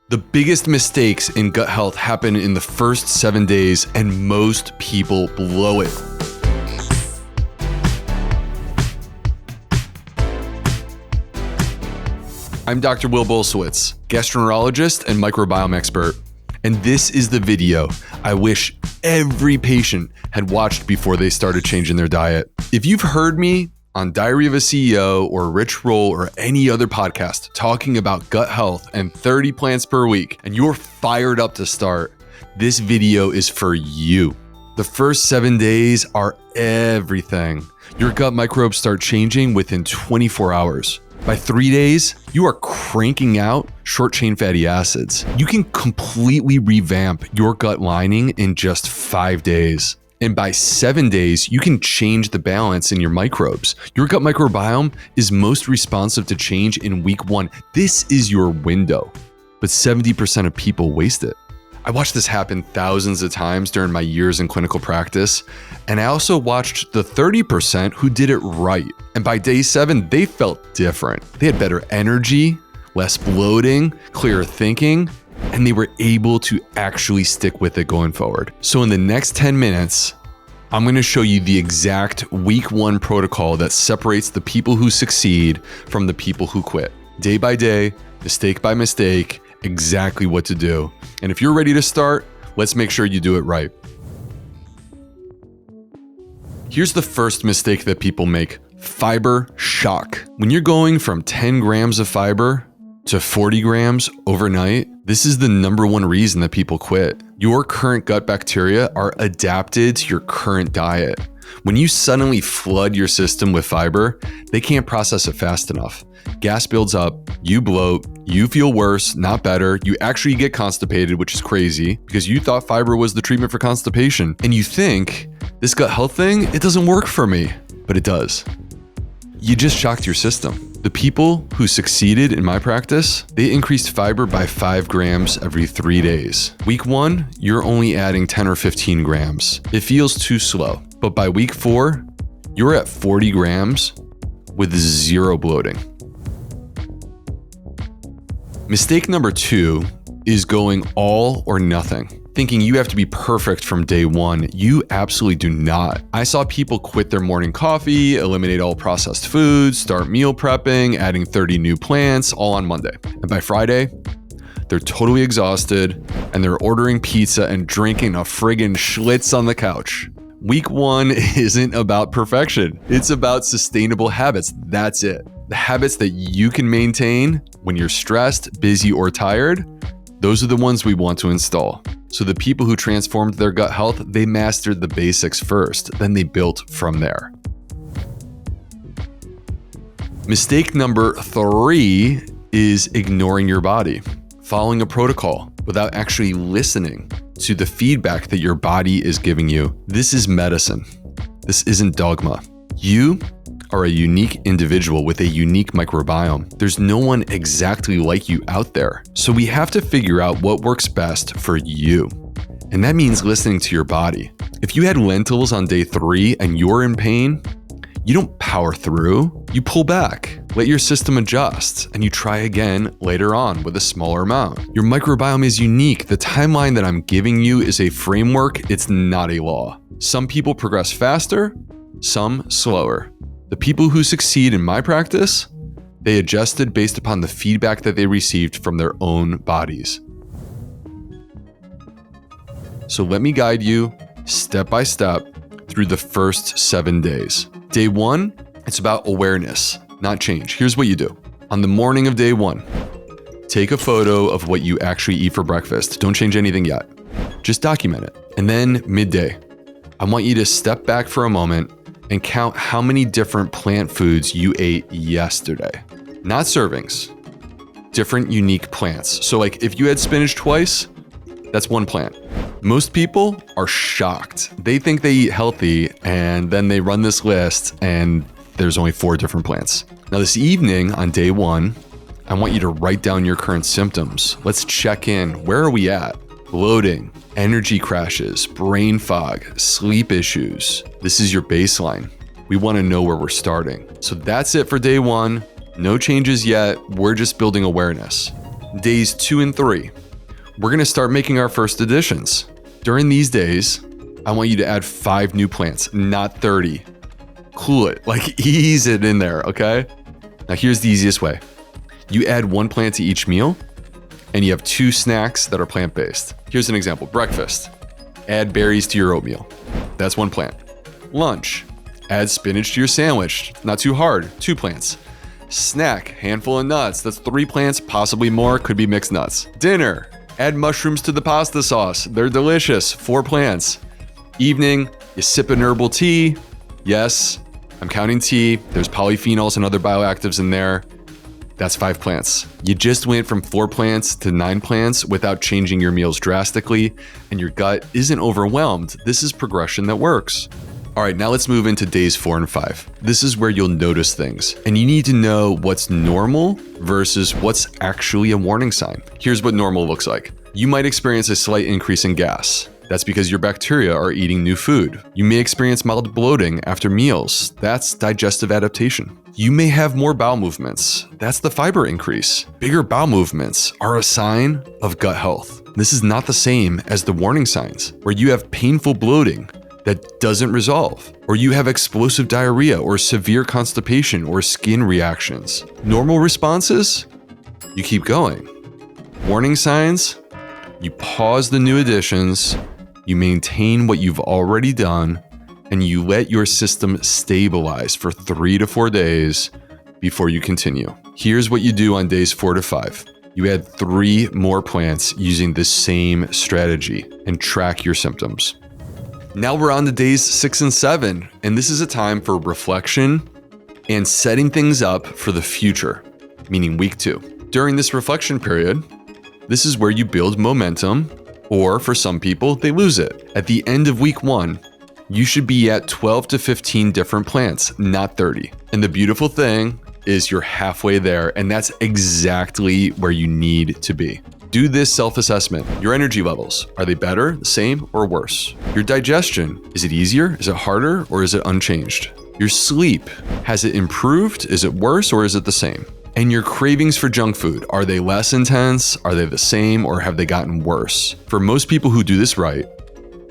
The biggest mistakes in gut health happen in the first 7 days, and most people blow it. I'm Dr. Will Bulsiewicz, gastroenterologist and microbiome expert, and this is the video I wish every patient had watched before they started changing their diet. If you've heard me on Diary of a CEO or Rich Roll or any other podcast talking about gut health and 30 plants per week, and you're fired up to start, this video is for you. The first 7 days are everything. Your gut microbes start changing within 24 hours. By 3 days, you are cranking out short-chain fatty acids. You can completely revamp your gut lining in just 5 days. And by 7 days, you can change the balance in your microbes. Your gut microbiome is most responsive to change in week 1. This is your window, but 70% of people waste it. I watched this happen thousands of times during my years in clinical practice, and I also watched the 30% who did it right. And by day 7, they felt different. They had better energy, less bloating, clearer thinking, and they were able to actually stick with it going forward. So in the next 10 minutes, I'm going to show you the exact week 1 protocol that separates the people who succeed from the people who quit. Day by day, mistake by mistake, exactly what to do. And if you're ready to start, let's make sure you do it right. Here's the first mistake that people make: fiber shock. When you're going from 10 grams of fiber to 40 grams overnight, this is the number one reason that people quit. Your current gut bacteria are adapted to your current diet. When you suddenly flood your system with fiber, they can't process it fast enough. Gas builds up, you bloat, you feel worse, not better. You actually get constipated, which is crazy because you thought fiber was the treatment for constipation. And you think, this gut health thing, it doesn't work for me, but it does. You just shocked your system. The people who succeeded in my practice, they increased fiber by 5 grams every 3 days. Week 1, you're only adding 10 or 15 grams. It feels too slow. But by week 4, you're at 40 grams with 0 bloating. Mistake number 2 is going all or nothing. Thinking you have to be perfect from day 1. You absolutely do not. I saw people quit their morning coffee, eliminate all processed foods, start meal prepping, adding 30 new plants, all on Monday. And by Friday, they're totally exhausted and they're ordering pizza and drinking a friggin' Schlitz on the couch. Week 1 isn't about perfection. It's about sustainable habits. That's it. The habits that you can maintain when you're stressed, busy, or tired, those are the ones we want to install. So the people who transformed their gut health, they mastered the basics first, then they built from there. Mistake number 3 is ignoring your body, following a protocol without actually listening to the feedback that your body is giving you. This is medicine. This isn't dogma. You are a unique individual with a unique microbiome. There's no one exactly like you out there. So we have to figure out what works best for you. And that means listening to your body. If you had lentils on day 3 and you're in pain, you don't power through, you pull back, let your system adjust, and you try again later on with a smaller amount. Your microbiome is unique. The timeline that I'm giving you is a framework, it's not a law. Some people progress faster, some slower. The people who succeed in my practice, they adjusted based upon the feedback that they received from their own bodies. So let me guide you step by step through the first 7 days. Day 1, it's about awareness, not change. Here's what you do. On the morning of day 1, take a photo of what you actually eat for breakfast. Don't change anything yet. Just document it. And then midday, I want you to step back for a moment and count how many different plant foods you ate yesterday. Not servings, different unique plants. So like if you had spinach twice, that's 1 plant. Most people are shocked. They think they eat healthy and then they run this list and there's only 4 different plants. Now this evening on day 1, I want you to write down your current symptoms. Let's check in. Where are we at? Bloating, energy crashes, brain fog, sleep issues. This is your baseline. We want to know where we're starting. So that's it for day 1. No changes yet. We're just building awareness. Days 2 and 3, we're gonna start making our first additions. During these days, I want you to add 5 new plants, not 30. Cool it, like ease it in there, okay? Now here's the easiest way. You add 1 plant to each meal, and you have 2 snacks that are plant-based. Here's an example, breakfast. Add berries to your oatmeal. That's 1 plant. Lunch, add spinach to your sandwich. Not too hard, 2 plants. Snack, handful of nuts. That's 3 plants, possibly more, could be mixed nuts. Dinner, add mushrooms to the pasta sauce. They're delicious, 4 plants. Evening, you sip an herbal tea. Yes, I'm counting tea. There's polyphenols and other bioactives in there. That's 5 plants. You just went from 4 plants to 9 plants without changing your meals drastically, and your gut isn't overwhelmed. This is progression that works. All right, now let's move into days 4 and 5. This is where you'll notice things, and you need to know what's normal versus what's actually a warning sign. Here's what normal looks like. You might experience a slight increase in gas. That's because your bacteria are eating new food. You may experience mild bloating after meals. That's digestive adaptation. You may have more bowel movements. That's the fiber increase. Bigger bowel movements are a sign of gut health. This is not the same as the warning signs, where you have painful bloating that doesn't resolve, or you have explosive diarrhea or severe constipation or skin reactions. Normal responses, you keep going. Warning signs, you pause the new additions, you maintain what you've already done, and you let your system stabilize for 3 to 4 days before you continue. Here's what you do on days 4 to 5. You add 3 more plants using the same strategy and track your symptoms. Now we're on to days 6 and 7, and this is a time for reflection and setting things up for the future, meaning week 2. During this reflection period, this is where you build momentum, or for some people, they lose it. At the end of week 1, you should be at 12 to 15 different plants, not 30. And the beautiful thing is you're halfway there, and that's exactly where you need to be. Do this self-assessment. Your energy levels, are they better, the same, or worse? Your digestion, is it easier, is it harder, or is it unchanged? Your sleep, has it improved, is it worse, or is it the same? And your cravings for junk food, are they less intense, are they the same, or have they gotten worse? For most people who do this right,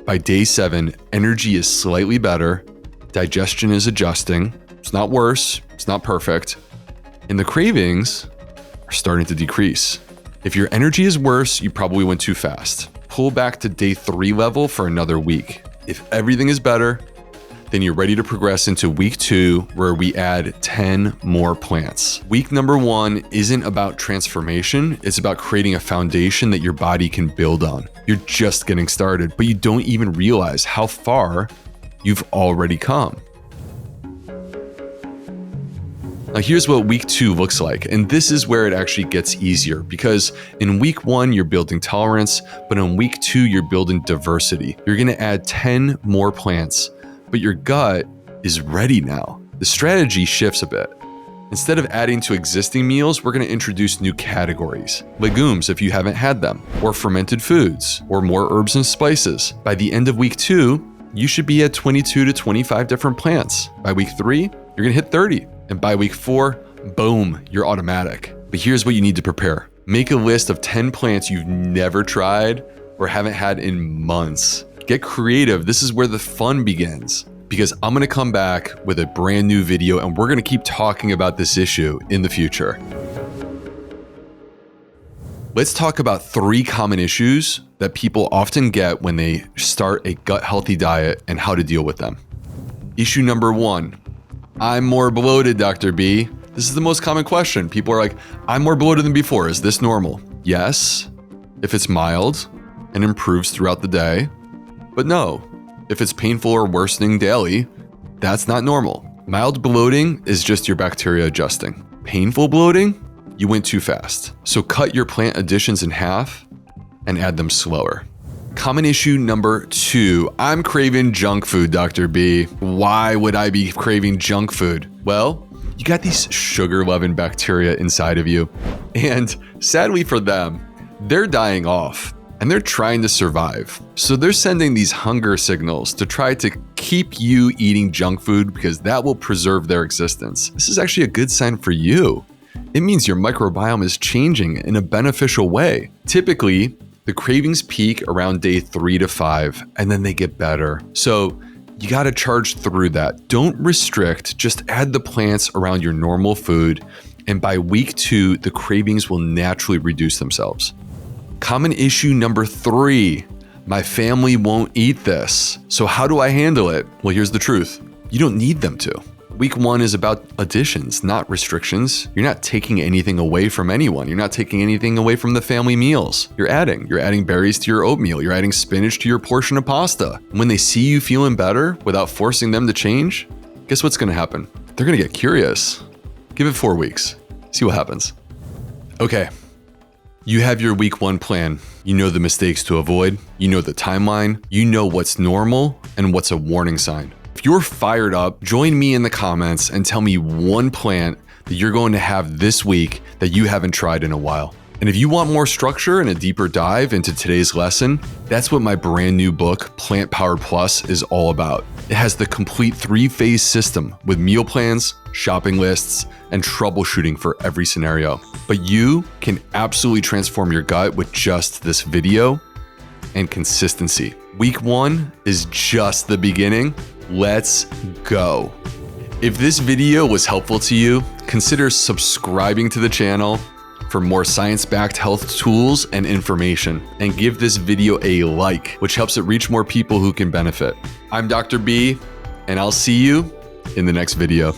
by day 7, energy is slightly better, digestion is adjusting, it's not worse, it's not perfect, and the cravings are starting to decrease. If your energy is worse, you probably went too fast. Pull back to day 3 level for another week. If everything is better, then you're ready to progress into week 2, where we add 10 more plants. Week number 1 isn't about transformation, it's about creating a foundation that your body can build on. You're just getting started, but you don't even realize how far you've already come. Now here's what week 2 looks like, and this is where it actually gets easier, because in week 1 you're building tolerance, but in week 2 you're building diversity. You're gonna add 10 more plants, but your gut is ready now. The strategy shifts a bit. Instead of adding to existing meals, we're gonna introduce new categories. Legumes if you haven't had them, or fermented foods, or more herbs and spices. By the end of week 2, you should be at 22 to 25 different plants. By week 3, you're gonna hit 30. And by week 4, boom, you're automatic. But here's what you need to prepare. Make a list of 10 plants you've never tried or haven't had in months. Get creative. This is where the fun begins, because I'm gonna come back with a brand new video and we're gonna keep talking about this issue in the future. Let's talk about 3 common issues that people often get when they start a gut healthy diet and how to deal with them. Issue number 1, I'm more bloated, Dr. B. This is the most common question. People are like, I'm more bloated than before. Is this normal? Yes, if it's mild and improves throughout the day. But no, if it's painful or worsening daily, that's not normal. Mild bloating is just your bacteria adjusting. Painful bloating, you went too fast. So cut your plant additions in half and add them slower. Common issue number 2, I'm craving junk food, Dr. B. Why would I be craving junk food? Well, you got these sugar-loving bacteria inside of you, and sadly for them, they're dying off, and they're trying to survive. So they're sending these hunger signals to try to keep you eating junk food because that will preserve their existence. This is actually a good sign for you. it means your microbiome is changing in a beneficial way. Typically, the cravings peak around day 3 to 5, and then they get better. So you got to charge through that. Don't restrict, just add the plants around your normal food, and by week 2, the cravings will naturally reduce themselves. Common issue number 3, my family won't eat this. So how do I handle it? Well, here's the truth. You don't need them to. Week 1 is about additions, not restrictions. You're not taking anything away from anyone. You're not taking anything away from the family meals. You're adding berries to your oatmeal. You're adding spinach to your portion of pasta. And when they see you feeling better without forcing them to change, guess what's going to happen? They're going to get curious. Give it 4 weeks. See what happens. Okay. You have your week 1 plan. You know the mistakes to avoid. You know the timeline. You know what's normal and what's a warning sign. If you're fired up, join me in the comments and tell me one plant that you're going to have this week that you haven't tried in a while. And if you want more structure and a deeper dive into today's lesson, that's what my brand new book, Plant Powered Plus, is all about. It has the complete 3-phase system with meal plans, shopping lists, and troubleshooting for every scenario. But you can absolutely transform your gut with just this video and consistency. Week 1 is just the beginning. Let's go. If this video was helpful to you, consider subscribing to the channel for more science-backed health tools and information, and give this video a like, which helps it reach more people who can benefit. I'm Dr. B, and I'll see you in the next video.